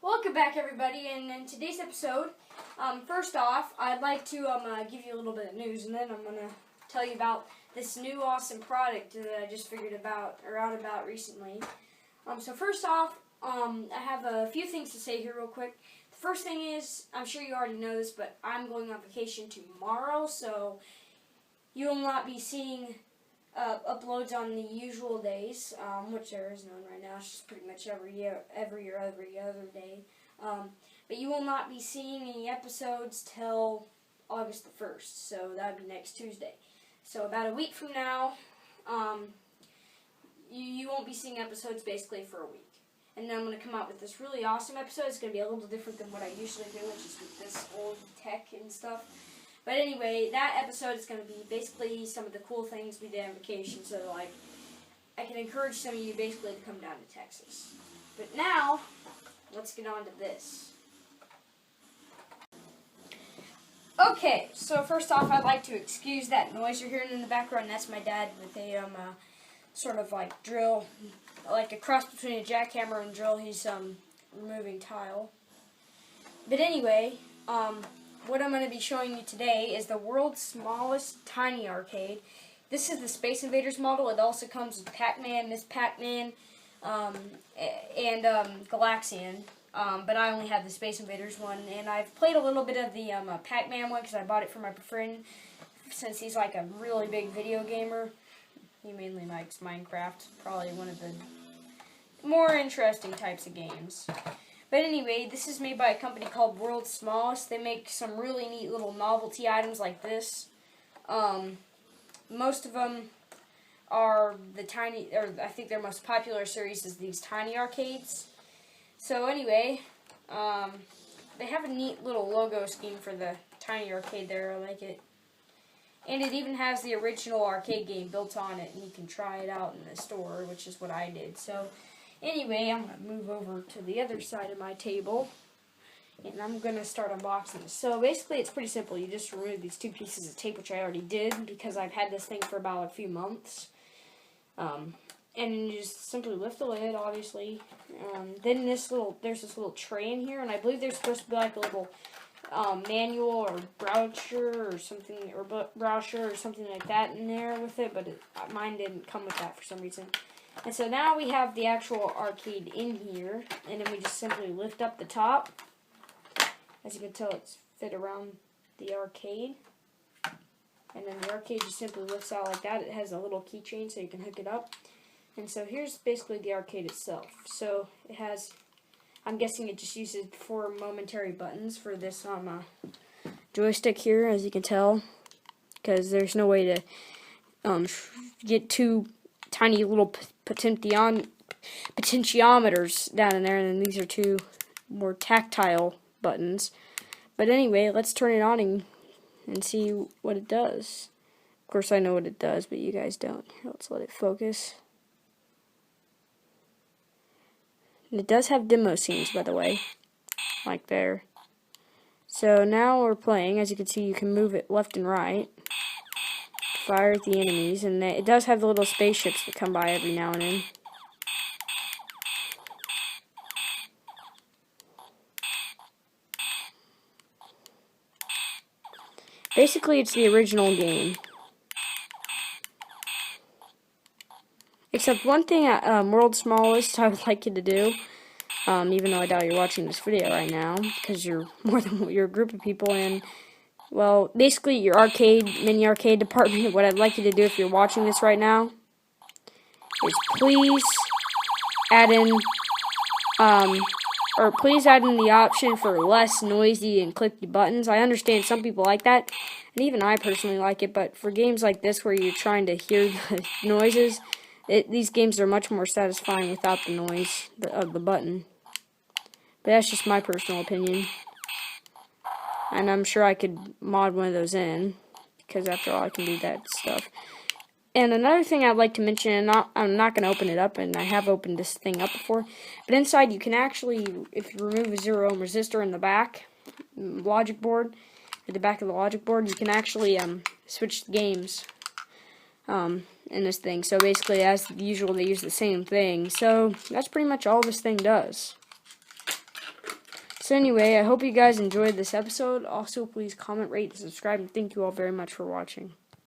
Welcome back, everybody, and in today's episode, first off, I'd like to give you a little bit of news, and then I'm going to tell you about this new awesome product that I just figured out recently. So first off, I have a few things to say here real quick. The first thing is, I'm sure you already know this, but I'm going on vacation tomorrow, so you will not be seeing uploads on the usual days, which there is none right now. It's just pretty much every other day. But you will not be seeing any episodes till August the 1st, so that would be next Tuesday. So about a week from now, you won't be seeing episodes basically for a week. And then I'm going to come out with this really awesome episode. It's going to be a little different than what I usually do, which is with this old tech and stuff. But anyway, that episode is going to be basically some of the cool things we did on vacation. So, like, I can encourage some of you basically to come down to Texas. But now, let's get on to this. Okay, so first off, I'd like to excuse that noise you're hearing in the background. That's my dad with a sort of like drill, like a cross between a jackhammer and drill. He's removing tile. But anyway, what I'm going to be showing you today is the world's smallest tiny arcade. This is the Space Invaders model. It also comes with Pac-Man, Miss Pac-Man, and Galaxian. But I only have the Space Invaders one. And I've played a little bit of the Pac-Man one because I bought it for my friend since he's like a really big video gamer. He mainly likes Minecraft, probably one of the more interesting types of games. But anyway, this is made by a company called World's Smallest. They make some really neat little novelty items like this. Most of them are the tiny, or I think their most popular series is these tiny arcades. So anyway, they have a neat little logo scheme for the tiny arcade there. I like it. And it even has the original arcade game built on it, and you can try it out in the store, which is what I did. So anyway, I'm going to move over to the other side of my table, and I'm going to start unboxing this. So basically, it's pretty simple. You just remove these two pieces of tape, which I already did, because I've had this thing for about a few months. And you just simply lift the lid, obviously. Then there's this little tray in here, and I believe there's supposed to be like a little manual or brochure or something like that in there with it, but mine didn't come with that for some reason. And so now we have the actual arcade in here, and then we just simply lift up the top. As you can tell, it's fit around the arcade. And then the arcade just simply lifts out like that. It has a little keychain so you can hook it up. And so here's basically the arcade itself. So it has, I'm guessing it just uses 4 momentary buttons for this joystick here, as you can tell. Because there's no way to get 2 tiny little potentiometers down in there, and then these are 2 more tactile buttons. But anyway, let's turn it on and see what it does. Of course, I know what it does, but you guys don't. Here, let's let it focus. And it does have demo scenes, by the way, like there. So now we're playing. As you can see, you can move it left and right. Fire at the enemies, and it does have the little spaceships that come by every now and then. Basically, it's the original game. Except one thing at World's Smallest I would like you to do, even though I doubt you're watching this video right now, because you're you're a group of people, and well, basically your mini arcade department, what I'd like you to do if you're watching this right now is please add in the option for less noisy and clicky buttons. I understand some people like that, and even I personally like it, but for games like this where you're trying to hear the noises, these games are much more satisfying without the noise of the button. But that's just my personal opinion. And I'm sure I could mod one of those in, because after all, I can do that stuff. And another thing I'd like to mention, and I'm not going to open it up, and I have opened this thing up before, but inside you can actually, if you remove a 0 ohm resistor in the back, logic board, at the back of the logic board, you can actually switch games in this thing. So basically, as usual, they use the same thing. So that's pretty much all this thing does. So anyway, I hope you guys enjoyed this episode. Also, please comment, rate, and subscribe, and thank you all very much for watching.